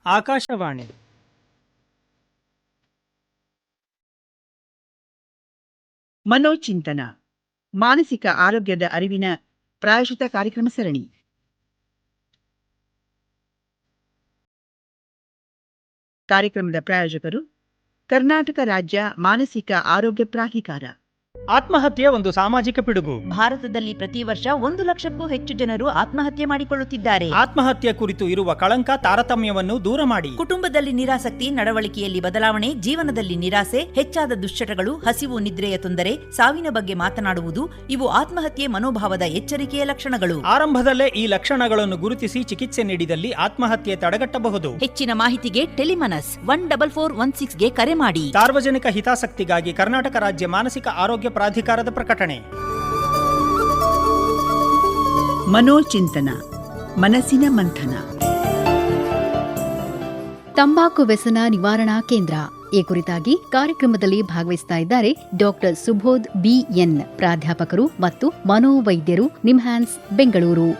ಆಕಾಶವಾಣಿ ಮನೋಚಿಂತನ ಮಾನಸಿಕ ಆರೋಗ್ಯದ ಅರಿವಿನ ಪ್ರಾಯೋಜಿತ ಕಾರ್ಯಕ್ರಮ ಸರಣಿ. ಕಾರ್ಯಕ್ರಮದ ಪ್ರಾಯೋಜಕರು ಕರ್ನಾಟಕ ರಾಜ್ಯ ಮಾನಸಿಕ ಆರೋಗ್ಯ ಪ್ರಾಧಿಕಾರ. ಆತ್ಮಹತ್ಯೆ ಒಂದು ಸಾಮಾಜಿಕ ಪಿಡುಗು. ಭಾರತದಲ್ಲಿ ಪ್ರತಿ ವರ್ಷ 1 ಲಕ್ಷಕ್ಕೂ ಹೆಚ್ಚು ಜನರು ಆತ್ಮಹತ್ಯೆ ಮಾಡಿಕೊಳ್ಳುತ್ತಿದ್ದಾರೆ. ಆತ್ಮಹತ್ಯೆ ಕುರಿತು ಇರುವ ಕಳಂಕ ತಾರತಮ್ಯವನ್ನು ದೂರ ಮಾಡಿ. ಕುಟುಂಬದಲ್ಲಿ ನಿರಾಸಕ್ತಿ, ನಡವಳಿಕೆಯಲ್ಲಿ ಬದಲಾವಣೆ, ಜೀವನದಲ್ಲಿ ನಿರಾಸೆ, ಹೆಚ್ಚಾದ ದುಶ್ಚಟಗಳು, ಹಸಿವು, ನಿದ್ರೆಯ ತೊಂದರೆ, ಸಾವಿನ ಬಗ್ಗೆ ಮಾತನಾಡುವುದು ಇವು ಆತ್ಮಹತ್ಯೆ ಮನೋಭಾವದ ಎಚ್ಚರಿಕೆಯ ಲಕ್ಷಣಗಳು. ಆರಂಭದಲ್ಲೇ ಈ ಲಕ್ಷಣಗಳನ್ನು ಗುರುತಿಸಿ ಚಿಕಿತ್ಸೆ ನೀಡಿದಲ್ಲಿ ಆತ್ಮಹತ್ಯೆ ತಡೆಗಟ್ಟಬಹುದು. ಹೆಚ್ಚಿನ ಮಾಹಿತಿಗೆ ಟೆಲಿಮನಸ್ 14416ಗೆ ಕರೆ ಮಾಡಿ. ಸಾರ್ವಜನಿಕ ಹಿತಾಸಕ್ತಿಗಾಗಿ ಕರ್ನಾಟಕ ರಾಜ್ಯ ಮಾನಸಿಕ ಆರೋಗ್ಯ ಪ್ರಾಧಿಕಾರದ ಪ್ರಕಟಣೆ. ಮನೋಚಿಂತನ, ಮನಸ್ಸಿನ ಮಂಥನ. ತಂಬಾಕು ವ್ಯಸನ ನಿವಾರಣಾ ಕೇಂದ್ರ ಈ ಕುರಿತಾಗಿ ಕಾರ್ಯಕ್ರಮದಲ್ಲಿ ಭಾಗವಹಿಸ್ತಾ ಇದ್ದಾರೆ ಡಾಕ್ಟರ್ ಸುಬೋಧ್ ಬಿಎನ್, ಪ್ರಾಧ್ಯಾಪಕರು ಮತ್ತು ಮನೋವೈದ್ಯರು, ನಿಮ್ಹಾನ್ಸ್, ಬೆಂಗಳೂರು.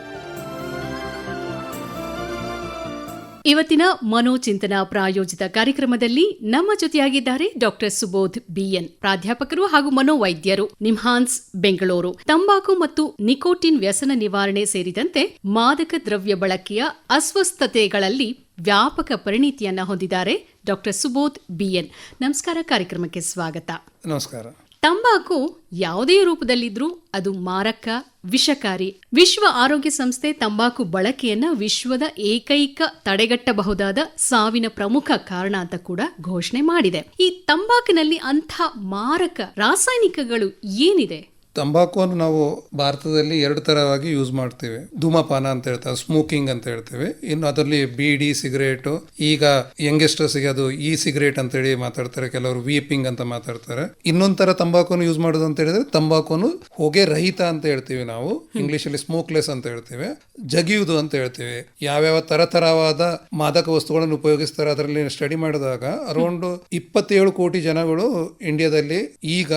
ಇವತ್ತಿನ ಮನೋಚಿಂತನ ಪ್ರಾಯೋಜಿತ ಕಾರ್ಯಕ್ರಮದಲ್ಲಿ ನಮ್ಮ ಜೊತೆಯಾಗಿದ್ದಾರೆ ಡಾಕ್ಟರ್ ಸುಬೋಧ್ ಬಿಎನ್, ಪ್ರಾಧ್ಯಾಪಕರು ಹಾಗೂ ಮನೋವೈದ್ಯರು, ನಿಮ್ಹಾನ್ಸ್, ಬೆಂಗಳೂರು. ತಂಬಾಕು ಮತ್ತು ನಿಕೋಟಿನ್ ವ್ಯಸನ ನಿವಾರಣೆ ಸೇರಿದಂತೆ ಮಾದಕ ದ್ರವ್ಯ ಬಳಕೆಯ ಅಸ್ವಸ್ಥತೆಗಳಲ್ಲಿ ವ್ಯಾಪಕ ಪರಿಣಿತಿಯನ್ನ ಹೊಂದಿದ್ದಾರೆ ಡಾಕ್ಟರ್ ಸುಬೋಧ್ ಬಿಎನ್. ನಮಸ್ಕಾರ, ಕಾರ್ಯಕ್ರಮಕ್ಕೆ ಸ್ವಾಗತ. ನಮಸ್ಕಾರ. ತಂಬಾಕು ಯಾವುದೇ ರೂಪದಲ್ಲಿದ್ರೂ ಅದು ಮಾರಕ, ವಿಷಕಾರಿ. ವಿಶ್ವ ಆರೋಗ್ಯ ಸಂಸ್ಥೆ ತಂಬಾಕು ಬಳಕೆಯನ್ನ ವಿಶ್ವದ ಏಕೈಕ ತಡೆಗಟ್ಟಬಹುದಾದ ಸಾವಿನ ಪ್ರಮುಖ ಕಾರಣ ಅಂತ ಕೂಡ ಘೋಷಣೆ ಮಾಡಿದೆ. ಈ ತಂಬಾಕಿನಲ್ಲಿ ಅಂಥ ಮಾರಕ ರಾಸಾಯನಿಕಗಳು ಏನಿದೆ? ತಂಬಾಕುವನ್ನು ನಾವು ಭಾರತದಲ್ಲಿ 2 ತರವಾಗಿ ಯೂಸ್ ಮಾಡ್ತೀವಿ. ಧೂಮಪಾನ ಅಂತ ಹೇಳ್ತಾರೆ, ಸ್ಮೋಕಿಂಗ್ ಅಂತ ಹೇಳ್ತೀವಿ. ಇನ್ನು ಅದರಲ್ಲಿ ಬೀಡಿ, ಸಿಗರೇಟು, ಈಗ ಯಂಗೆಸ್ಟರ್ಸ್ಗೆ ಅದು ಸಿಗರೇಟ್ ಅಂತೇಳಿ ಮಾತಾಡ್ತಾರೆ, ಕೆಲವರು ವೀಪಿಂಗ್ ಅಂತ ಮಾತಾಡ್ತಾರೆ. ಇನ್ನೊಂದು ತರ ತಂಬಾಕುವನ್ನು ಯೂಸ್ ಮಾಡೋದು ಅಂತ ಹೇಳಿದ್ರೆ ತಂಬಾಕುವನ್ನು ಹೊಗೆ ರಹಿತ ಅಂತ ಹೇಳ್ತೀವಿ ನಾವು, ಇಂಗ್ಲಿಷಲ್ಲಿ ಸ್ಮೋಕ್ಲೆಸ್ ಅಂತ ಹೇಳ್ತೀವಿ. ಜಗಿಯುವುದು ಅಂತ ಹೇಳ್ತೀವಿ. ಯಾವ್ಯಾವ ತರತರವಾದ ಮಾದಕ ವಸ್ತುಗಳನ್ನು ಉಪಯೋಗಿಸ್ತಾರೆ ಅದರಲ್ಲಿ ಸ್ಟಡಿ ಮಾಡಿದಾಗ ಅರೌಂಡ್ 27 ಕೋಟಿ ಜನಗಳು ಇಂಡಿಯಾದಲ್ಲಿ ಈಗ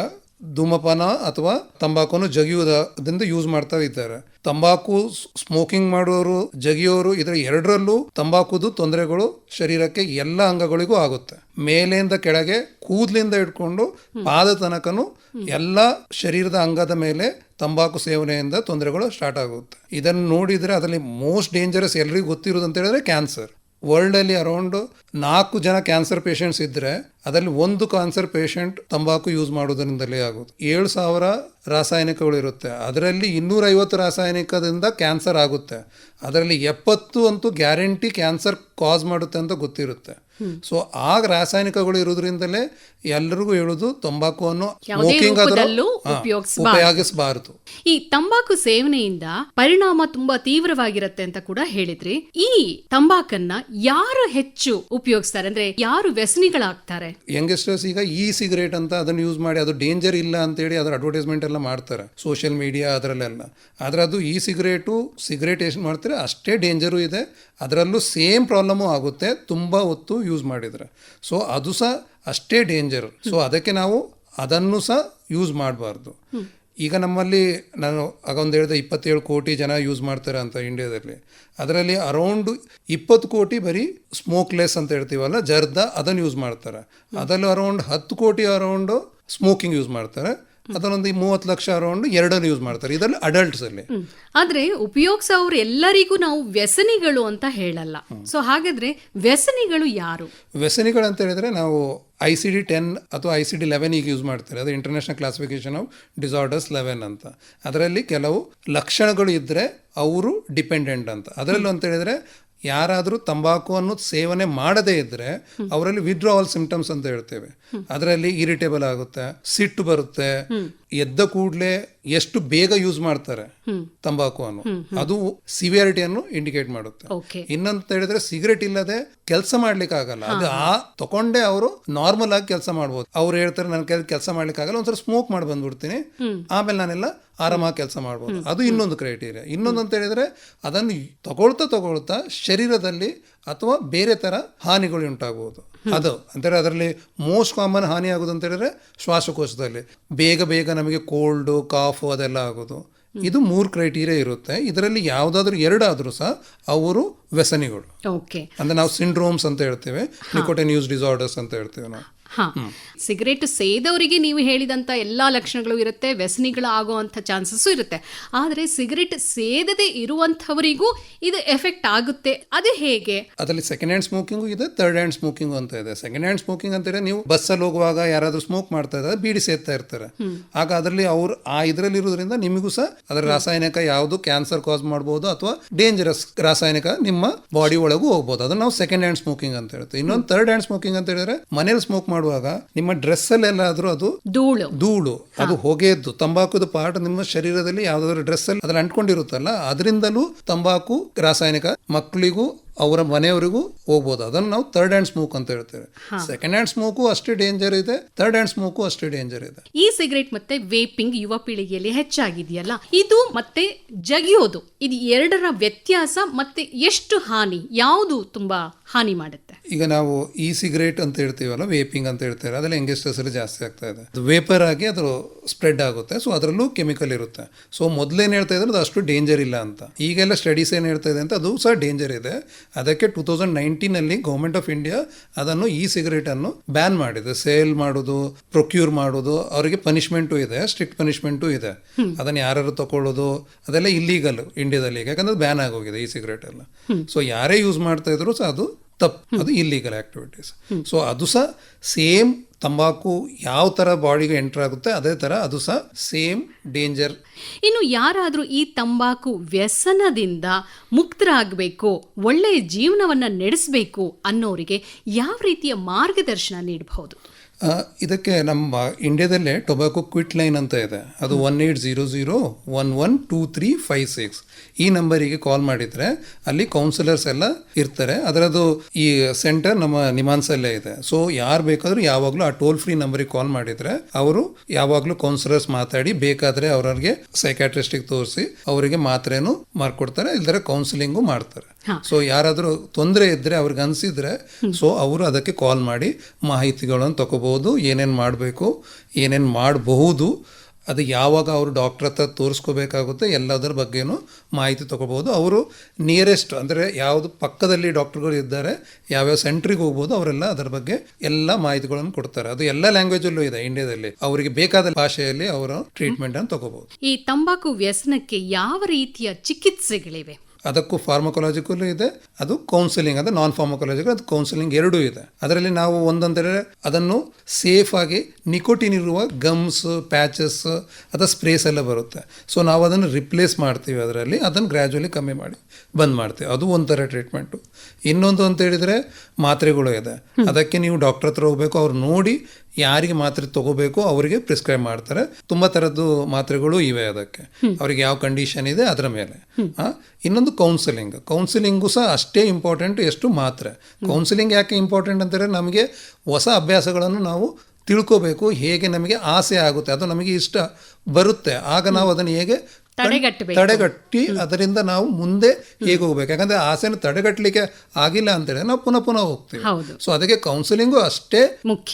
ಧೂಮಪಾನ ಅಥವಾ ತಂಬಾಕುವನ್ನು ಜಗಿಯುವುದರಿಂದ ಯೂಸ್ ಮಾಡ್ತಾ ಇದ್ದಾರೆ. ತಂಬಾಕು ಸ್ಮೋಕಿಂಗ್ ಮಾಡೋರು, ಜಗಿಯೋರು, ಇದರ ಎರಡರಲ್ಲೂ ತಂಬಾಕುದು ತೊಂದರೆಗಳು ಶರೀರಕ್ಕೆ ಎಲ್ಲ ಅಂಗಗಳಿಗೂ ಆಗುತ್ತೆ. ಮೇಲಿಂದ ಕೆಳಗೆ, ಕೂದಲಿಂದ ಇಟ್ಕೊಂಡು ಪಾದ ತನಕನು ಎಲ್ಲ ಶರೀರದ ಅಂಗದ ಮೇಲೆ ತಂಬಾಕು ಸೇವನೆಯಿಂದ ತೊಂದರೆಗಳು ಸ್ಟಾರ್ಟ್ ಆಗುತ್ತೆ. ಇದನ್ನು ನೋಡಿದ್ರೆ ಅದರಲ್ಲಿ ಮೋಸ್ಟ್ ಡೇಂಜರಸ್ ಎಲ್ರಿಗೂ ಗೊತ್ತಿರೋದು ಅಂತ ಹೇಳಿದ್ರೆ ಕ್ಯಾನ್ಸರ್. ವರ್ಲ್ಡ್ ಅಲ್ಲಿ ಅರೌಂಡ್ 4 ಜನ ಕ್ಯಾನ್ಸರ್ ಪೇಷಂಟ್ಸ್ ಇದ್ರೆ ಅದರಲ್ಲಿ 1 ಕ್ಯಾನ್ಸರ್ ಪೇಷಂಟ್ ತಂಬಾಕು ಯೂಸ್ ಮಾಡೋದ್ರಿಂದಲೇ ಆಗುತ್ತೆ. 7,000 ರಾಸಾಯನಿಕಗಳು ಇರುತ್ತೆ. ಅದರಲ್ಲಿ 250 ರಾಸಾಯನಿಕದಿಂದ ಕ್ಯಾನ್ಸರ್ ಆಗುತ್ತೆ. ಅದರಲ್ಲಿ 70 ಅಂತೂ ಗ್ಯಾರಂಟಿ ಕ್ಯಾನ್ಸರ್ ಕಾಸ್ ಮಾಡುತ್ತೆ ಅಂತ ಗೊತ್ತಿರುತ್ತೆ. ಸೊ ಆ ರಾಸಾಯನಿಕಗಳು ಇರೋದ್ರಿಂದಲೇ ಎಲ್ಲರಿಗೂ ಹೇಳುದು ತಂಬಾಕುವನ್ನು ಸ್ಮೋಕಿಂಗ್ ಉಪಯೋಗಿಸಬಾರದು. ಈ ತಂಬಾಕು ಸೇವನೆಯಿಂದ ಪರಿಣಾಮ ತುಂಬಾ ತೀವ್ರವಾಗಿರುತ್ತೆ ಅಂತ ಕೂಡ ಹೇಳಿದ್ರಿ. ಈ ತಂಬಾಕನ್ನ ಯಾರು ಹೆಚ್ಚು ಉಪಯೋಗಿಸ್ತಾರೆ, ಅಂದ್ರೆ ಯಾರು ವ್ಯಸನಿಗಳಾಗ್ತಾರೆ? ಯಂಗೆಸ್ಟರ್ಸ್ ಈಗ ಸಿಗರೇಟ್ ಅಂತ ಅದನ್ನು ಯೂಸ್ ಮಾಡಿ ಅದು ಡೇಂಜರ್ ಇಲ್ಲ ಅಂತೇಳಿ ಅದರ ಅಡ್ವರ್ಟೈಸ್ಮೆಂಟ್ ಎಲ್ಲ ಮಾಡ್ತಾರೆ ಸೋಷಿಯಲ್ ಮೀಡಿಯಾ ಅದರಲ್ಲೆಲ್ಲ. ಆದ್ರೆ ಅದು ಸಿಗರೇಟ್ ಎಷ್ಟು ಮಾಡ್ತಾರೆ ಅಷ್ಟೇ ಡೇಂಜರು ಇದೆ. ಅದರಲ್ಲೂ ಸೇಮ್ ಪ್ರಾಬ್ಲಮು ಆಗುತ್ತೆ ತುಂಬಾ ಹೊತ್ತು ಯೂಸ್ ಮಾಡಿದ್ರೆ. ಸೊ ಅದು ಸಹ ಅಷ್ಟೇ ಡೇಂಜರ್. ಸೊ ಅದಕ್ಕೆ ನಾವು ಅದನ್ನು ಸಹ ಯೂಸ್ ಮಾಡಬಾರ್ದು. ಈಗ ನಮ್ಮಲ್ಲಿ ನಾನು ಆಗೊಂದು ಹೇಳಿದೆ 27 ಕೋಟಿ ಜನ ಯೂಸ್ ಮಾಡ್ತಾರೆ ಅಂತ ಇಂಡಿಯಾದಲ್ಲಿ. ಅದರಲ್ಲಿ ಅರೌಂಡ್ 20 ಕೋಟಿ ಬರೀ ಸ್ಮೋಕ್ಲೆಸ್ ಅಂತ ಹೇಳ್ತೀವಲ್ಲ, ಜರ್ದ, ಅದನ್ನು ಯೂಸ್ ಮಾಡ್ತಾರೆ. ಅದರಲ್ಲಿ ಅರೌಂಡ್ 10 ಕೋಟಿ ಅರೌಂಡ್ ಸ್ಮೋಕಿಂಗ್ ಯೂಸ್ ಮಾಡ್ತಾರೆ. ಅದನ್ನೊಂದು 30 ಲಕ್ಷ ಅರೌಂಡ್ 2 ಯೂಸ್ ಮಾಡ್ತಾರೆ. ಇದರಲ್ಲಿ ಅಡಲ್ಟ್ಸ್ ಅಲ್ಲಿ. ಆದ್ರೆ ಉಪಯೋಗಿಸೋರು ಎಲ್ಲರಿಗೂ ನಾವು ವ್ಯಸನಿಗಳು ಅಂತ ಹೇಳಲ್ಲ. ಸೊ ಹಾಗಾದ್ರೆ ವ್ಯಸನಿಗಳು ಯಾರು? ವ್ಯಸನಿಗಳು ಅಂತ ಹೇಳಿದ್ರೆ ನಾವು ICD-10 ಅಥವಾ ICD-11 ಈಗ ಯೂಸ್ ಮಾಡ್ತಾರೆ. ಅದು ಇಂಟರ್ನ್ಯಾಷನಲ್ ಕ್ಲಾಸಿಫಿಕೇಶನ್ ಆಫ್ ಡಿಸಾರ್ಡರ್ಸ್ 11 ಅಂತ. ಅದರಲ್ಲಿ ಕೆಲವು ಲಕ್ಷಣಗಳು ಇದ್ದರೆ ಅವರು ಡಿಪೆಂಡೆಂಟ್ ಅಂತ. ಅದರಲ್ಲೂ ಅಂತ ಹೇಳಿದ್ರೆ ಯಾರಾದರೂ ತಂಬಾಕುವನ್ನು ಸೇವನೆ ಮಾಡದೇ ಇದ್ರೆ ಅವರಲ್ಲಿ ವಿಡ್ರಾವಲ್ ಸಿಂಪ್ಟಮ್ಸ್ ಅಂತ ಹೇಳ್ತೇವೆ. ಅದರಲ್ಲಿ ಇರಿಟೇಬಲ್ ಆಗುತ್ತೆ, ಸಿಟ್ಟು ಬರುತ್ತೆ, ಎದ್ದ ಕೂಡಲೇ ಎಷ್ಟು ಬೇಗ ಯೂಸ್ ಮಾಡ್ತಾರೆ ತಂಬಾಕುವನ್ನು, ಅದು ಸಿವಿಯಾರಿಟಿಯನ್ನು ಇಂಡಿಕೇಟ್ ಮಾಡುತ್ತೆ. ಇನ್ನೊಂದು ಹೇಳಿದ್ರೆ ಸಿಗರೇಟ್ ಇಲ್ಲದೆ ಕೆಲಸ ಮಾಡ್ಲಿಕ್ಕೆ ಆಗಲ್ಲ. ಅದು ತಗೊಂಡೇ ಅವರು ನಾರ್ಮಲ್ ಆಗಿ ಕೆಲಸ ಮಾಡ್ಬೋದು. ಅವ್ರು ಹೇಳ್ತಾರೆ ನನ್ನ ಕೆಲಸ ಮಾಡ್ಲಿಕ್ಕೆ ಆಗಲ್ಲ, ಒಂದ್ಸಲ ಸ್ಮೋಕ್ ಮಾಡಿ ಬಂದ್ಬಿಡ್ತೀನಿ, ಆಮೇಲೆ ನಾನೆಲ್ಲ ಆರಾಮಾಗಿ ಕೆಲಸ ಮಾಡ್ಬೋದು. ಅದು ಇನ್ನೊಂದು ಕ್ರೈಟೀರಿಯಾ. ಇನ್ನೊಂದು ಅಂತ ಹೇಳಿದ್ರೆ ಅದನ್ನು ತಗೊಳ್ತಾ ಶರೀರದಲ್ಲಿ ಅಥವಾ ಬೇರೆ ತರ ಹಾನಿಗಳು ಉಂಟಾಗಬಹುದು. ಅದು ಅಂದರೆ ಅದರಲ್ಲಿ ಮೋಸ್ಟ್ ಕಾಮನ್ ಹಾನಿ ಆಗೋದು ಅಂತ ಹೇಳಿದ್ರೆ ಶ್ವಾಸಕೋಶದಲ್ಲಿ ಬೇಗ ನಮಗೆ ಕೋಲ್ಡು, ಕಾಫು ಅದೆಲ್ಲ ಆಗೋದು. ಇದು 3 ಕ್ರೈಟೀರಿಯಾ ಇರುತ್ತೆ. ಇದರಲ್ಲಿ ಯಾವುದಾದ್ರೂ 2 ಆದರೂ ಸಹ ಅವರು ವ್ಯಸನಿಗಳು. ಓಕೆ, ಅಂದ್ರೆ ನಾವು ಸಿಂಡ್ರೋಮ್ಸ್ ಅಂತ ಹೇಳ್ತೇವೆ, ನಿಕೋಟಿನ್ ಯೂಸ್ ಡಿಸಾರ್ಡರ್ಸ್ ಅಂತ ಹೇಳ್ತೇವೆ ನಾವು. ಹಾ, ಸಿಗರೇಟ್ ಸೇದವರಿಗೆ ನೀವು ಹೇಳಿದಂಥ ಎಲ್ಲ ಲಕ್ಷಣಗಳು ಇರುತ್ತೆ, ವ್ಯಸನಿಗಳು ಆಗುವಂಥ ಚಾನ್ಸಸ್ಸು ಇರುತ್ತೆ. ಆದರೆ ಸಿಗರೇಟ್ ಸೇದದೆ ಇರುವಂಥವರಿಗೂ ಇದು ಎಫೆಕ್ಟ್ ಆಗುತ್ತೆ, ಅದು ಹೇಗೆ? ಅದರಲ್ಲಿ ಸೆಕೆಂಡ್ ಹ್ಯಾಂಡ್ ಸ್ಮೋಕಿಂಗು ಇದೆ, ಥರ್ಡ್ ಹ್ಯಾಂಡ್ ಸ್ಮೋಕಿಂಗ್ ಅಂತ ಇದೆ. ಸೆಕೆಂಡ್ ಹ್ಯಾಂಡ್ ಸ್ಮೋಕಿಂಗ್ ಅಂತೇಳಿ ನೀವು ಬಸ್ಸಲ್ಲಿ ಹೋಗುವಾಗ ಯಾರಾದ್ರೂ ಸ್ಮೋಕ್ ಮಾಡ್ತಾ ಇದ್ದಾರೆ, ಬೀಡಿ ಸೇದ್ತಾ ಇರ್ತಾರೆ, ಆಗ ಅದರಲ್ಲಿ ಅವ್ರು ಇದರಲ್ಲಿ ಇರೋದ್ರಿಂದ ನಿಮಗೂ ಸಹ ಅದರ ರಾಸಾಯನಿಕ ಯಾವುದು ಕ್ಯಾನ್ಸರ್ ಕಾಸ್ ಮಾಡಬಹುದು ಅಥವಾ ಡೇಂಜರಸ್ ರಾಸಾಯನಿಕ ನಿಮ್ಮ ಬಾಡಿ ಒಳಗೂ ಹೋಗ್ಬೋದು. ಅದನ್ನ ನಾವು ಸೆಕೆಂಡ್ ಹ್ಯಾಂಡ್ ಸ್ಮೋಕಿಂಗ್ ಅಂತ ಹೇಳ್ತೀವಿ. ಇನ್ನೊಂದು ಥರ್ಡ್ ಹ್ಯಾಂಡ್ ಸ್ಮೋಕಿಂಗ್ ಅಂತ ಹೇಳಿದ್ರೆ ಮನೇಲಿ ಸ್ಮೋಕ್ ಮಾಡುವಾಗ ನಿಮ್ಮ ಡ್ರೆಸ್ ಅಲ್ಲೆಲ್ಲಾದ್ರೂ ಅದು ಧೂಳು ಅದು ಹೊಗೆದ್ದು ತಂಬಾಕುದ ಪಾರ್ಟ್ ನಿಮ್ಮ ಶರೀರದಲ್ಲಿ ಯಾವ್ದಾದ್ರು ಡ್ರೆಸ್ ಅಲ್ಲಿ ಅದ್ರಲ್ಲಿ ಅಂಟ್ಕೊಂಡಿರುತ್ತಲ್ಲ, ಅದರಿಂದಲೂ ತಂಬಾಕು ರಾಸಾಯನಿಕ ಮಕ್ಕಳಿಗೂ ಅವರ ಮನೆಯವರಿಗೂ ಹೋಗ್ಬೋದು. ಅದನ್ನು ನಾವು ಥರ್ಡ್ ಹ್ಯಾಂಡ್ ಸ್ಮೋಕ್ ಅಂತ ಹೇಳ್ತೇವೆ. ಸೆಕೆಂಡ್ ಹ್ಯಾಂಡ್ ಸ್ಮೋಕು ಅಷ್ಟೇ ಡೇಂಜರ್ ಇದೆ, ಥರ್ಡ್ ಹ್ಯಾಂಡ್ ಸ್ಮೋಕು ಅಷ್ಟೇ ಡೇಂಜರ್ ಇದೆ. ಈ ಸಿಗರೇಟ್ ಮತ್ತೆ ವೇಪಿಂಗ್ ಯುವ ಪೀಳಿಗೆಯಲ್ಲಿ ಹೆಚ್ಚಾಗಿದೆಯಲ್ಲ, ಇದು ಮತ್ತೆ ಜಗಿಯೋದು, ಇದು ಎರಡರ ವ್ಯತ್ಯಾಸ ಮತ್ತೆ ಎಷ್ಟು ಹಾನಿ, ಯಾವುದು ತುಂಬಾ ಹಾನಿ ಮಾಡುತ್ತೆ? ಈಗ ನಾವು ಈ ಸಿಗರೇಟ್ ಅಂತ ಹೇಳ್ತೀವಲ್ಲ, ವೇಪಿಂಗ್ ಅಂತ ಹೇಳ್ತೇವೆ, ಅದೆಲ್ಲ ಯಂಗೆಸ್ಟರ್ಸ್ ಅಲ್ಲಿ ಜಾಸ್ತಿ ಆಗ್ತಾ ಇದೆ. ವೇಪರ್ ಆಗಿ ಅದು ಸ್ಪ್ರೆಡ್ ಆಗುತ್ತೆ. ಸೊ ಅದರಲ್ಲೂ ಕೆಮಿಕಲ್ ಇರುತ್ತೆ. ಸೊ ಮೊದಲೇನು ಹೇಳ್ತಾ ಇದ್ರೆ ಅದು ಅಷ್ಟು ಡೇಂಜರ್ ಇಲ್ಲ ಅಂತ. ಈಗೆಲ್ಲ ಸ್ಟಡೀಸ್ ಏನು ಹೇಳ್ತಾ ಇದೆ ಅಂತ ಅದು ಸಹ ಡೇಂಜರ್ ಇದೆ. ಅದಕ್ಕೆ 2019 ಗೌರ್ಮೆಂಟ್ ಆಫ್ ಇಂಡಿಯಾ ಅದನ್ನು ಈ ಸಿಗರೇಟನ್ನು ಬ್ಯಾನ್ ಮಾಡಿದೆ. ಸೇಲ್ ಮಾಡೋದು, ಪ್ರೊಕ್ಯೂರ್ ಮಾಡೋದು, ಅವರಿಗೆ ಪನಿಷ್ಮೆಂಟು ಇದೆ, ಸ್ಟ್ರಿಕ್ಟ್ ಪನಿಷ್ಮೆಂಟು ಇದೆ. ಅದನ್ನು ಯಾರು ತಗೊಳ್ಳೋದು ಅದೆಲ್ಲ ಇಲ್ಲೀಗಲ್ ಇಂಡಿಯಾದಲ್ಲಿ, ಯಾಕಂದ್ರೆ ಬ್ಯಾನ್ ಆಗೋಗಿದೆ ಈ ಸಿಗರೇಟ್ ಎಲ್ಲ. ಸೊ ಯಾರೇ ಯೂಸ್ ಮಾಡ್ತಾ ಇದ್ರು ಸಹ ಅದು ತಪ್ಪು, ಅದು ಇಲ್ಲೀಗಲ್ ಆಕ್ಟಿವಿಟೀಸ್. ಸೊ ಅದು ಸಹ ಸೇಮ್ ತಂಬಾಕು ಯಾವ ಥರ ಬಾಡಿಗೆ ಎಂಟರ್ ಆಗುತ್ತೆ ಅದೇ ಥರ ಅದು ಸಹ ಸೇಮ್ ಡೇಂಜರ್. ಇನ್ನು ಯಾರಾದರೂ ಈ ತಂಬಾಕು ವ್ಯಸನದಿಂದ ಮುಕ್ತರಾಗಬೇಕು, ಒಳ್ಳೆಯ ಜೀವನವನ್ನು ನಡೆಸಬೇಕು ಅನ್ನೋರಿಗೆ ಯಾವ ರೀತಿಯ ಮಾರ್ಗದರ್ಶನ ನೀಡಬಹುದು? ಇದಕ್ಕೆ ನಮ್ಮ ಇಂಡಿಯಾದಲ್ಲೇ ಟೊಬ್ಯಾಕೊ ಕ್ವಿಟ್ ಲೈನ್ ಅಂತ ಇದೆ. ಅದು 1800112356 ಈ ನಂಬರಿಗೆ ಕಾಲ್ ಮಾಡಿದರೆ ಅಲ್ಲಿ ಕೌನ್ಸಿಲರ್ಸ್ ಎಲ್ಲ ಇರ್ತಾರೆ. ಅದರದ್ದು ಈ ಸೆಂಟರ್ ನಮ್ಮ ನಿಮಾನ್ಸಲ್ಲೇ ಇದೆ. ಸೊ ಯಾರು ಬೇಕಾದರೂ ಯಾವಾಗಲೂ ಆ ಟೋಲ್ ಫ್ರೀ ನಂಬರಿಗೆ ಕಾಲ್ ಮಾಡಿದರೆ ಅವರು ಯಾವಾಗಲೂ ಕೌನ್ಸಿಲರ್ಸ್ ಮಾತಾಡಿ, ಬೇಕಾದರೆ ಅವರಿಗೆ ಸೈಕ್ಯಾಟ್ರಿಸ್ಟಿಗೆ ತೋರಿಸಿ ಅವರಿಗೆ ಮಾತ್ರೆನೂ ಮಾಡ್ಕೊಡ್ತಾರೆ, ಇಲ್ದರೆ ಕೌನ್ಸಿಲಿಂಗು ಮಾಡ್ತಾರೆ. ಸೊ ಯಾರಾದರೂ ತೊಂದರೆ ಇದ್ದರೆ ಅವ್ರಿಗೆ ಅನಿಸಿದ್ರೆ ಸೊ ಅವರು ಅದಕ್ಕೆ ಕಾಲ್ ಮಾಡಿ ಮಾಹಿತಿಗಳನ್ನು ತಗೋಬಹುದು, ಏನೇನು ಮಾಡಬೇಕು, ಏನೇನು ಮಾಡಬಹುದು, ಅದು ಯಾವಾಗ ಅವರು ಡಾಕ್ಟರ್ ಹತ್ರ ತೋರಿಸ್ಕೋಬೇಕಾಗುತ್ತೆ ಎಲ್ಲದರ ಬಗ್ಗೆನೂ ಮಾಹಿತಿ ತಗೋಬಹುದು. ಅವರು ನಿಯರೆಸ್ಟ್ ಅಂದರೆ ಯಾವುದು ಪಕ್ಕದಲ್ಲಿ ಡಾಕ್ಟರ್ಗಳು ಇದ್ದಾರೆ, ಯಾವ್ಯಾವ ಸೆಂಟ್ರಿಗೆ ಹೋಗ್ಬೋದು, ಅವರೆಲ್ಲ ಅದರ ಬಗ್ಗೆ ಎಲ್ಲ ಮಾಹಿತಿಗಳನ್ನು ಕೊಡ್ತಾರೆ. ಅದು ಎಲ್ಲ ಲ್ಯಾಂಗ್ವೇಜಲ್ಲೂ ಇದೆ ಇಂಡಿಯಾದಲ್ಲಿ. ಅವರಿಗೆ ಬೇಕಾದ ಭಾಷೆಯಲ್ಲಿ ಅವರ ಟ್ರೀಟ್ಮೆಂಟ್ ಅನ್ನು ತಗೋಬಹುದು. ಈ ತಂಬಾಕು ವ್ಯಸನಕ್ಕೆ ಯಾವ ರೀತಿಯ ಚಿಕಿತ್ಸೆಗಳಿವೆ? ಅದಕ್ಕೂ ಫಾರ್ಮಕೊಲಾಜಿಕಲ್ ಇದೆ, ಅದು ಕೌನ್ಸಿಲಿಂಗ್, ಅದು ನಾನ್ ಫಾರ್ಮಕೊಲಾಜಿಕಲ್, ಅದು ಕೌನ್ಸಿಲಿಂಗ್ ಎರಡೂ ಇದೆ. ಅದರಲ್ಲಿ ನಾವು ಒಂದಂದರೆ ಅದನ್ನು ಸೇಫ್ ಆಗಿ ನಿಕೋಟಿನ್ ಇರುವ ಗಮ್ಸ್, ಪ್ಯಾಚಸ್ ಅಥವಾ ಸ್ಪ್ರೇಸ್ ಎಲ್ಲ ಬರುತ್ತೆ. ಸೊ ನಾವು ಅದನ್ನು ರಿಪ್ಲೇಸ್ ಮಾಡ್ತೀವಿ, ಅದರಲ್ಲಿ ಅದನ್ನು ಗ್ರ್ಯಾಜುವಲಿ ಕಮ್ಮಿ ಮಾಡಿ ಬಂದ್ ಮಾಡ್ತೀವಿ. ಅದು ಒಂಥರ ಟ್ರೀಟ್ಮೆಂಟು. ಇನ್ನೊಂದು ಅಂತ ಹೇಳಿದರೆ ಮಾತ್ರೆಗಳು ಇದೆ. ಅದಕ್ಕೆ ನೀವು ಡಾಕ್ಟರ್ ಹತ್ರ ಹೋಗಬೇಕು, ಅವ್ರು ನೋಡಿ ಯಾರಿಗೆ ಮಾತ್ರೆ ತಗೋಬೇಕು ಅವರಿಗೆ ಪ್ರಿಸ್ಕ್ರೈಬ್ ಮಾಡ್ತಾರೆ. ತುಂಬ ಥರದ್ದು ಮಾತ್ರೆಗಳು ಇವೆ ಅದಕ್ಕೆ, ಅವರಿಗೆ ಯಾವ ಕಂಡೀಷನ್ ಇದೆ ಅದರ ಮೇಲೆ. ಇನ್ನೊಂದು ಕೌನ್ಸಿಲಿಂಗು ಸಹ ಅಷ್ಟೇ ಇಂಪಾರ್ಟೆಂಟ್ ಎಷ್ಟು ಮಾತ್ರೆ. ಕೌನ್ಸಿಲಿಂಗ್ ಯಾಕೆ ಇಂಪಾರ್ಟೆಂಟ್ ಅಂತಂದರೆ ನಮಗೆ ಹೊಸ ಅಭ್ಯಾಸಗಳನ್ನು ನಾವು ತಿಳ್ಕೋಬೇಕು, ಹೇಗೆ ನಮಗೆ ಆಸೆ ಆಗುತ್ತೆ, ಅದು ನಮಗೆ ಇಷ್ಟ ಬರುತ್ತೆ, ಆಗ ನಾವು ಅದನ್ನು ಹೇಗೆ ತಡೆಗಟ್ಟಿ ಅದರಿಂದ ನಾವು ಮುಂದೆ ಹೇಗೆ ಹೋಗ್ಬೇಕು. ಯಾಕಂದ್ರೆ ಆಸೆನ ತಡೆಗಟ್ಟಲಿಕ್ಕೆ ಆಗಿಲ್ಲ ಅಂತೇಳಿ ನಾವು ಪುನಃ ಹೋಗ್ತೀವಿ. ಸೊ ಅದಕ್ಕೆ ಕೌನ್ಸಿಲಿಂಗು ಅಷ್ಟೇ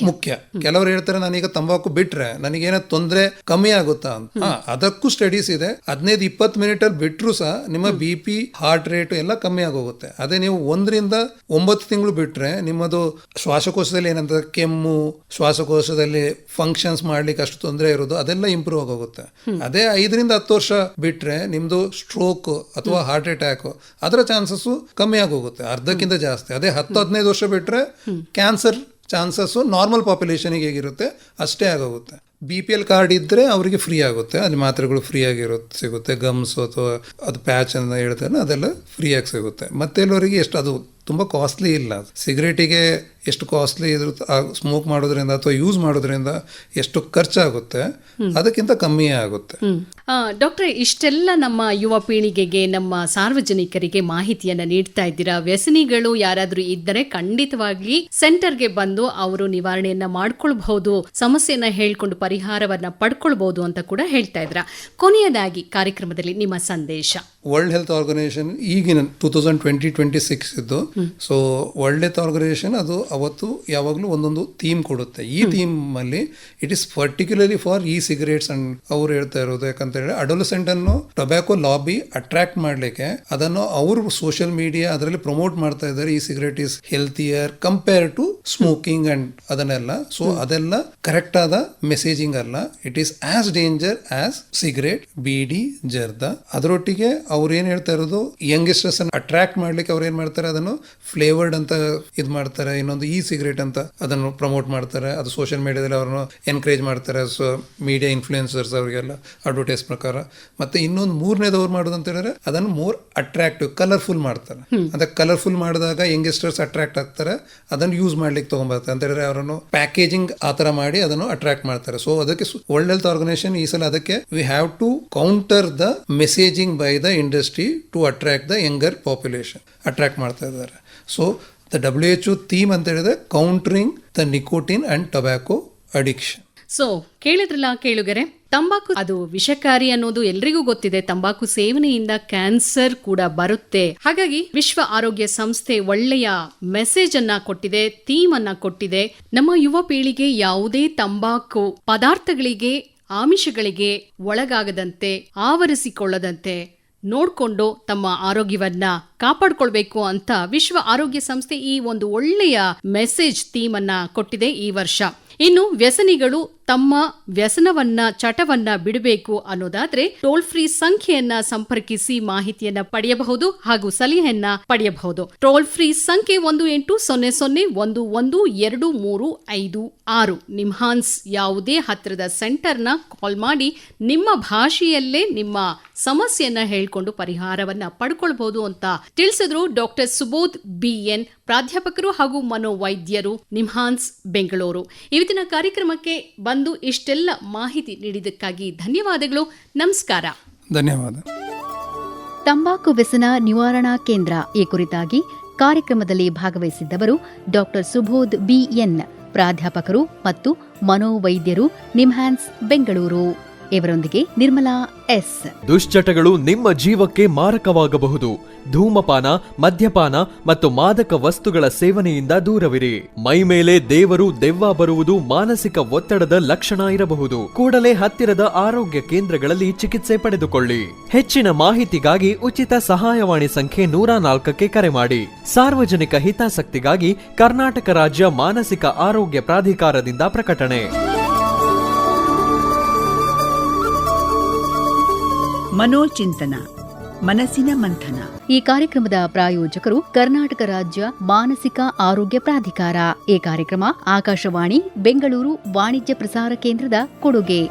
ಮುಖ್ಯ. ಕೆಲವರು ಹೇಳ್ತಾರೆ ನಾನೀಗ ತಂಬಾಕು ಬಿಟ್ರೆ ನನಗೇನೋ ತೊಂದರೆ ಕಮ್ಮಿ ಆಗುತ್ತಾ ಅಂತ. ಅದಕ್ಕೂ ಸ್ಟಡೀಸ್ ಇದೆ. 15-20 ಮಿನಿಟಲ್ಲಿ ಬಿಟ್ಟರು ಸಹ ನಿಮ್ಮ BP, ಹಾರ್ಟ್ ರೇಟ್ ಎಲ್ಲ ಕಮ್ಮಿ ಆಗೋಗುತ್ತೆ. ಅದೇ ನೀವು 1 ರಿಂದ 9 ತಿಂಗಳು ಬಿಟ್ರೆ ನಿಮ್ಮದು ಶ್ವಾಸಕೋಶದಲ್ಲಿ ಏನಂತ ಕೆಮ್ಮು, ಶ್ವಾಸಕೋಶದಲ್ಲಿ ಫಂಕ್ಷನ್ಸ್ ಮಾಡ್ಲಿಕ್ಕೆ ಅಷ್ಟು ತೊಂದರೆ ಇರೋದು ಅದೆಲ್ಲ ಇಂಪ್ರೂವ್ ಆಗೋಗುತ್ತೆ. ಅದೇ 5 ರಿಂದ 10 ವರ್ಷ ಬಿಟ್ರೆ ನಿಮ್ದು ಸ್ಟ್ರೋಕ್ ಅಥವಾ ಹಾರ್ಟ್ ಅಟ್ಯಾಕ್ ಅದರ ಚಾನ್ಸಸ್ ಕಮ್ಮಿ ಆಗೋಗುತ್ತೆ, ಅರ್ಧಕ್ಕಿಂತ ಜಾಸ್ತಿ. ಅದೇ 10-15 ವರ್ಷ ಬಿಟ್ರೆ ಕ್ಯಾನ್ಸರ್ ಚಾನ್ಸಸ್ ನಾರ್ಮಲ್ ಪಾಪ್ಯುಲೇಷನ್ಗೆ ಹೇಗಿರುತ್ತೆ ಅಷ್ಟೇ ಆಗೋಗುತ್ತೆ. BPL ಕಾರ್ಡ್ ಇದ್ದರೆ ಅವರಿಗೆ ಫ್ರೀ ಆಗುತ್ತೆ, ಅಲ್ಲಿ ಮಾತ್ರೆಗಳು ಫ್ರೀ ಆಗಿರುತ್ತೆ, ಸಿಗುತ್ತೆ. ಗಮ್ಸ್ ಅಥವಾ ಅದು ಪ್ಯಾಚ್ ಅಂತ ಹೇಳ್ತಾರೆ ಅದೆಲ್ಲ ಫ್ರೀಯಾಗಿ ಸಿಗುತ್ತೆ. ಮತ್ತೆ ಎಲ್ಲವರಿಗೆ ಎಷ್ಟು ಅದು ತುಂಬ ಕಾಸ್ಟ್ಲಿ ಇಲ್ಲ. ಸಿಗರೇಟಿಗೆ ಎಷ್ಟು ಕಾಸ್ಟ್ಲಿ ಇದ್ರ ಸ್ಮೋಕ್ ಮಾಡೋದ್ರಿಂದ ಅಥವಾ ಯೂಸ್ ಮಾಡೋದ್ರಿಂದ ಎಷ್ಟು ಖರ್ಚಾಗುತ್ತೆ ಅದಕ್ಕಿಂತ ಕಮ್ಮಿಯೇ ಆಗುತ್ತೆ. ಡಾಕ್ಟ್ರೆ, ಇಷ್ಟೆಲ್ಲ ನಮ್ಮ ಯುವ ಪೀಳಿಗೆಗೆ, ನಮ್ಮ ಸಾರ್ವಜನಿಕರಿಗೆ ಮಾಹಿತಿಯನ್ನು ನೀಡ್ತಾ ಇದ್ದೀರಾ. ವ್ಯಸನಿಗಳು ಯಾರಾದರೂ ಇದ್ದರೆ ಖಂಡಿತವಾಗಿ ಸೆಂಟರ್ಗೆ ಬಂದು ಅವರು ನಿವಾರಣೆಯನ್ನ ಮಾಡ್ಕೊಳ್ಬಹುದು, ಸಮಸ್ಯೆಯನ್ನ ಹೇಳ್ಕೊಂಡು ಪರಿಹಾರವನ್ನ ಪಡ್ಕೊಳ್ಬಹುದು ಅಂತ ಕೂಡ ಹೇಳ್ತಾ ಇದ್ದೀರಾ. ಕೊನೆಯದಾಗಿ ಕಾರ್ಯಕ್ರಮದಲ್ಲಿ ನಿಮ್ಮ ಸಂದೇಶ. ವರ್ಲ್ಡ್ ಹೆಲ್ತ್ ಆರ್ಗನೈಸೇಷನ್ ಈಗಿನ 2020-26 ಇದ್ದು ಸೊ ವರ್ಲ್ಡ್ ಹೆಲ್ತ್ ಆರ್ಗನೈಸೇಷನ್ ಅದು ಅವತ್ತು ಯಾವಾಗಲೂ ಒಂದೊಂದು ಥೀಮ್ ಕೊಡುತ್ತೆ. ಈ ಥೀಮ್ ಅಲ್ಲಿ it is particularly for E cigarettes and ಅವ್ರು ಹೇಳ್ತಾ ಇರೋದು ಯಾಕಂತ ಹೇಳಿದ್ರೆ ಅಡೋಲಸೆಂಟ್ ಅನ್ನು ಟೊಬ್ಯಾಕೋ ಲಾಬಿ ಅಟ್ರಾಕ್ಟ್ ಮಾಡ್ಲಿಕ್ಕೆ ಅದನ್ನು ಅವರು ಸೋಷಿಯಲ್ ಮೀಡಿಯಾ ಅದರಲ್ಲಿ ಪ್ರಮೋಟ್ ಮಾಡ್ತಾ ಇದ್ದಾರೆ. ಈ cigarette is healthier compare to smoking and ಅದನ್ನೆಲ್ಲ. ಸೊ ಅದೆಲ್ಲ ಕರೆಕ್ಟ್ ಆದ ಮೆಸೇಜಿಂಗ್ ಅಲ್ಲ. It is as danger as cigarette, beedi, zarda. ಅದರೊಟ್ಟಿಗೆ ಅವ್ರು ಏನ್ ಹೇಳ್ತಾ ಇರೋದು ಯಂಗ್ಸ್ಟರ್ಸ್ ಅನ್ನು ಅಟ್ರಾಕ್ಟ್ ಮಾಡ್ಲಿಕ್ಕೆ ಅವ್ರು ಏನ್ ಮಾಡ್ತಾರೆ, ಅದನ್ನು ಫ್ಲೇವರ್ಡ್ ಅಂತ ಇದ್ ಮಾಡ್ತಾರೆ. ಇನ್ನೊಂದು ಇ ಸಿಗರೇಟ್ ಅಂತ ಅದನ್ನು ಪ್ರಮೋಟ್ ಮಾಡ್ತಾರೆ. ಅದು ಸೋಷಿಯಲ್ ಮೀಡಿಯಾದಲ್ಲಿ ಅವ್ರನ್ನು ಎನ್ಕರೇಜ್ ಮಾಡ್ತಾರೆ. ಸೊ ಮೀಡಿಯಾ ಇನ್ಫ್ಲೂಯೆನ್ಸರ್ಸ್ ಅವರಿಗೆಲ್ಲ ಅಡ್ವರ್ಟೈಸ್ ಪ್ರಕಾರ. ಮತ್ತೆ ಇನ್ನೊಂದು ಮೂರನೇದು ಅವ್ರು ಮಾಡೋದು ಅಂತ ಹೇಳಿದ್ರೆ ಅದನ್ನು ಮೋರ್ ಅಟ್ರಾಕ್ಟಿವ್, ಕಲರ್ಫುಲ್ ಮಾಡ್ತಾರೆ. ಅಂದ್ರೆ ಕಲರ್ಫುಲ್ ಮಾಡಿದಾಗ ಯಂಗ್ಸ್ಟರ್ಸ್ ಅಟ್ರಾಕ್ಟ್ ಆಗ್ತಾರೆ, ಅದನ್ನು ಯೂಸ್ ಮಾಡ್ಲಿಕ್ಕೆ ತಗೊಂಡ್ಬರ್ತಾರೆ. ಅಂತ ಹೇಳಿದ್ರೆ ಅವರನ್ನು ಪ್ಯಾಕೇಜಿಂಗ್ ಆತರ ಮಾಡಿ ಅದನ್ನು ಅಟ್ರಾಕ್ಟ್ ಮಾಡ್ತಾರೆ. ಸೊ ಅದಕ್ಕೆ ವರ್ಲ್ಡ್ ಹೆಲ್ತ್ ಆರ್ಗನೈಸೇಷನ್ ಈ ಸಲ ಅದಕ್ಕೆ we have to counter the messaging by the industry to attract the younger population attract ಮಾಡ್ತಾ ಇದ್ದಾರೆ. ಸೊ ದ WHO ಥೀಮ್ ಅಂತ ಹೇಳಿದ್ರೆ countering the nicotine and tobacco addiction. So ಕೇಳಿದ್ರಲ್ಲ ಕೇಳುಗರೆ, ತಂಬಾಕು ಅದು ವಿಷಕಾರಿ ಅನ್ನೋದು ಎಲ್ರಿಗೂ ಗೊತ್ತಿದೆ. ತಂಬಾಕು ಸೇವನೆಯಿಂದ ಕ್ಯಾನ್ಸರ್ ಕೂಡ ಬರುತ್ತೆ. ಹಾಗಾಗಿ ವಿಶ್ವ ಆರೋಗ್ಯ ಸಂಸ್ಥೆ ಒಳ್ಳೆಯ ಮೆಸೇಜ್ ಅನ್ನ ಕೊಟ್ಟಿದೆ, ಥೀಮ್ ಅನ್ನ ಕೊಟ್ಟಿದೆ. ನಮ್ಮ ಯುವ ಪೀಳಿಗೆ ಯಾವುದೇ ತಂಬಾಕು ಪದಾರ್ಥಗಳಿಗೆ, ಆಮಿಷಗಳಿಗೆ ಒಳಗಾಗದಂತೆ, ಆವರಿಸಿಕೊಳ್ಳದಂತೆ ನೋಡ್ಕೊಂಡು ತಮ್ಮ ಆರೋಗ್ಯವನ್ನ ಕಾಪಾಡ್ಕೊಳ್ಬೇಕು ಅಂತ ವಿಶ್ವ ಆರೋಗ್ಯ ಸಂಸ್ಥೆ ಈ ಒಂದು ಒಳ್ಳೆಯ ಮೆಸೇಜ್ ಥೀಮ್ ಅನ್ನ ಕೊಟ್ಟಿದೆ ಈ ವರ್ಷ. ಇನ್ನು ವ್ಯಸನಿಗಳು ತಮ್ಮ ವ್ಯಸನವನ್ನ, ಚಟವನ್ನ ಬಿಡಬೇಕು ಅನ್ನೋದಾದ್ರೆ ಟೋಲ್ ಫ್ರೀ ಸಂಖ್ಯೆಯನ್ನ ಸಂಪರ್ಕಿಸಿ ಮಾಹಿತಿಯನ್ನ ಪಡೆಯಬಹುದು ಹಾಗೂ ಸಲಹೆಯನ್ನ ಪಡೆಯಬಹುದು. ಟೋಲ್ ಫ್ರೀ ಸಂಖ್ಯೆ 1800112356. ನಿಮ್ಹಾನ್ಸ್ ಯಾವುದೇ ಹತ್ತಿರದ ಸೆಂಟರ್ನ ಕಾಲ್ ಮಾಡಿ ನಿಮ್ಮ ಭಾಷೆಯಲ್ಲೇ ನಿಮ್ಮ ಸಮಸ್ಯೆಯನ್ನ ಹೇಳ್ಕೊಂಡು ಪರಿಹಾರವನ್ನ ಪಡ್ಕೊಳ್ಬಹುದು ಅಂತ ತಿಳಿಸಿದ್ರು ಡಾಕ್ಟರ್ ಸುಬೋಧ್ BN, ಪ್ರಾಧ್ಯಾಪಕರು ಹಾಗೂ ಮನೋವೈದ್ಯರು, ನಿಮ್ಹಾನ್ಸ್ ಬೆಂಗಳೂರು. ಇವತ್ತಿನ ಕಾರ್ಯಕ್ರಮಕ್ಕೆ ಬಂದು ಇಷ್ಟೆಲ್ಲ ಮಾಹಿತಿ ನೀಡಿದ್ದಕ್ಕಾಗಿ ಧನ್ಯವಾದಗಳು. ನಮಸ್ಕಾರ. ಧನ್ಯವಾದ. ತಂಬಾಕು ವ್ಯಸನ ನಿವಾರಣಾ ಕೇಂದ್ರ ಈ ಕುರಿತಾಗಿ ಕಾರ್ಯಕ್ರಮದಲ್ಲಿ ಭಾಗವಹಿಸಿದ್ದವರು ಡಾಕ್ಟರ್ ಸುಬೋಧ್ BN, ಪ್ರಾಧ್ಯಾಪಕರು ಮತ್ತು ಮನೋವೈದ್ಯರು, ನಿಮ್ಹಾನ್ಸ್ ಬೆಂಗಳೂರು. ಇವರೊಂದಿಗೆ ನಿರ್ಮಲಾ S. ದುಶ್ಚಟಗಳು ನಿಮ್ಮ ಜೀವಕ್ಕೆ ಮಾರಕವಾಗಬಹುದು. ಧೂಮಪಾನ, ಮದ್ಯಪಾನ ಮತ್ತು ಮಾದಕ ವಸ್ತುಗಳ ಸೇವನೆಯಿಂದ ದೂರವಿರಿ. ಮೈ ಮೇಲೆ ದೇವರು ದೆವ್ವ ಬರುವುದು ಮಾನಸಿಕ ಒತ್ತಡದ ಲಕ್ಷಣ ಇರಬಹುದು. ಕೂಡಲೇ ಹತ್ತಿರದ ಆರೋಗ್ಯ ಕೇಂದ್ರಗಳಲ್ಲಿ ಚಿಕಿತ್ಸೆ ಪಡೆದುಕೊಳ್ಳಿ. ಹೆಚ್ಚಿನ ಮಾಹಿತಿಗಾಗಿ ಉಚಿತ ಸಹಾಯವಾಣಿ ಸಂಖ್ಯೆ 104ಕ್ಕೆ ಕರೆ ಮಾಡಿ. ಸಾರ್ವಜನಿಕ ಹಿತಾಸಕ್ತಿಗಾಗಿ ಕರ್ನಾಟಕ ರಾಜ್ಯ ಮಾನಸಿಕ ಆರೋಗ್ಯ ಪ್ರಾಧಿಕಾರದಿಂದ ಪ್ರಕಟಣೆ. ಮನೋಚಿಂತನ, ಮನಸ್ಸಿನ ಮಂಥನ. ಈ ಕಾರ್ಯಕ್ರಮದ ಪ್ರಾಯೋಜಕರು ಕರ್ನಾಟಕ ರಾಜ್ಯ ಮಾನಸಿಕ ಆರೋಗ್ಯ ಪ್ರಾಧಿಕಾರ. ಈ ಕಾರ್ಯಕ್ರಮ ಆಕಾಶವಾಣಿ ಬೆಂಗಳೂರು ವಾಣಿಜ್ಯ ಪ್ರಸಾರ ಕೇಂದ್ರದ ಕೊಡುಗೆ.